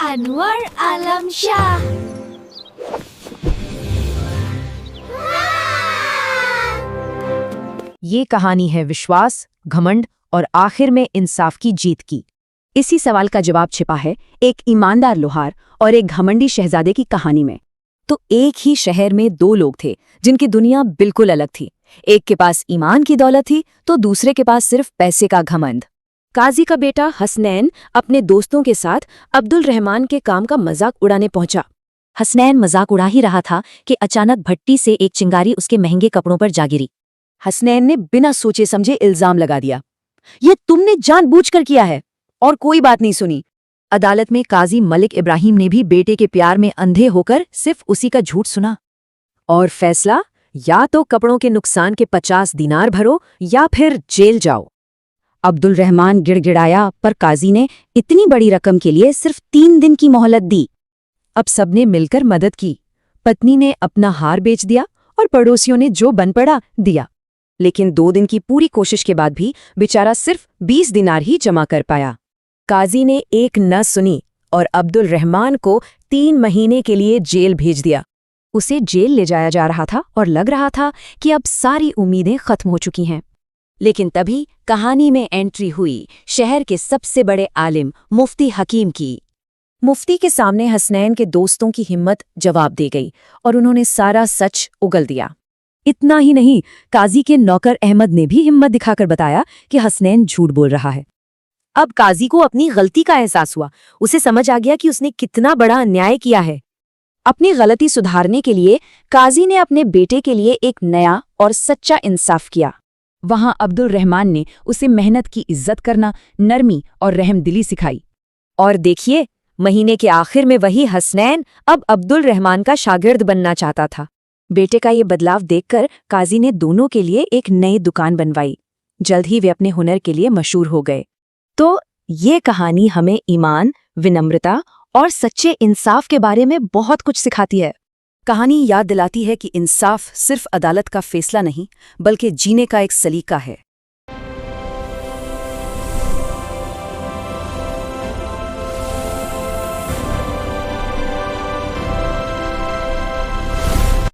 अनवर आलम शाह। ये कहानी है विश्वास, घमंड और आखिर में इंसाफ की जीत की। इसी सवाल का जवाब छिपा है एक ईमानदार लोहार और एक घमंडी शहजादे की कहानी में। तो एक ही शहर में दो लोग थे जिनकी दुनिया बिल्कुल अलग थी। एक के पास ईमान की दौलत थी तो दूसरे के पास सिर्फ पैसे का घमंड। काजी का बेटा हसनैन अपने दोस्तों के साथ अब्दुल रहमान के काम का मजाक उड़ाने पहुंचा। हसनैन मजाक उड़ा ही रहा था कि अचानक भट्टी से एक चिंगारी उसके महंगे कपड़ों पर जा गिरी। हसनैन ने बिना सोचे समझे इल्जाम लगा दिया, ये तुमने जानबूझकर किया है, और कोई बात नहीं सुनी। अदालत में काजी मलिक इब्राहिम ने भी बेटे के प्यार में अंधे होकर सिर्फ उसी का झूठ सुना। और फैसला, या तो कपड़ों के नुकसान के 50 दिनार भरो या फिर जेल जाओ। अब्दुल रहमान गिड़गिड़ाया, पर काजी ने इतनी बड़ी रकम के लिए सिर्फ 3 दिन की मोहलत दी। अब सबने मिलकर मदद की। पत्नी ने अपना हार बेच दिया और पड़ोसियों ने जो बन पड़ा दिया। लेकिन 2 दिन की पूरी कोशिश के बाद भी बेचारा सिर्फ 20 दिनार ही जमा कर पाया। काजी ने एक न सुनी और अब्दुल रहमान को 3 महीने के लिए जेल भेज दिया। उसे जेल ले जाया जा रहा था और लग रहा था कि अब सारी उम्मीदें खत्म हो चुकी हैं। लेकिन तभी कहानी में एंट्री हुई शहर के सबसे बड़े आलिम मुफ्ती हकीम की। मुफ्ती के सामने हसनैन के दोस्तों की हिम्मत जवाब दे गई और उन्होंने सारा सच उगल दिया। इतना ही नहीं, काजी के नौकर अहमद ने भी हिम्मत दिखाकर बताया कि हसनैन झूठ बोल रहा है। अब काजी को अपनी गलती का एहसास हुआ। उसे समझ आ गया कि उसने कितना बड़ा अन्याय किया है। अपनी गलती सुधारने के लिए काजी ने अपने बेटे के लिए एक नया और सच्चा इंसाफ किया। वहां अब्दुल रहमान ने उसे मेहनत की इज्जत करना, नरमी और रहमदिली सिखाई। और देखिए, महीने के आखिर में वही हसनैन अब अब्दुल रहमान का शागिर्द बनना चाहता था। बेटे का ये बदलाव देखकर काजी ने दोनों के लिए एक नई दुकान बनवाई। जल्द ही वे अपने हुनर के लिए मशहूर हो गए। तो ये कहानी हमें ईमान, विनम्रता और सच्चे इंसाफ के बारे में बहुत कुछ सिखाती है। कहानी याद दिलाती है कि इंसाफ सिर्फ अदालत का फैसला नहीं, बल्कि जीने का एक सलीका है।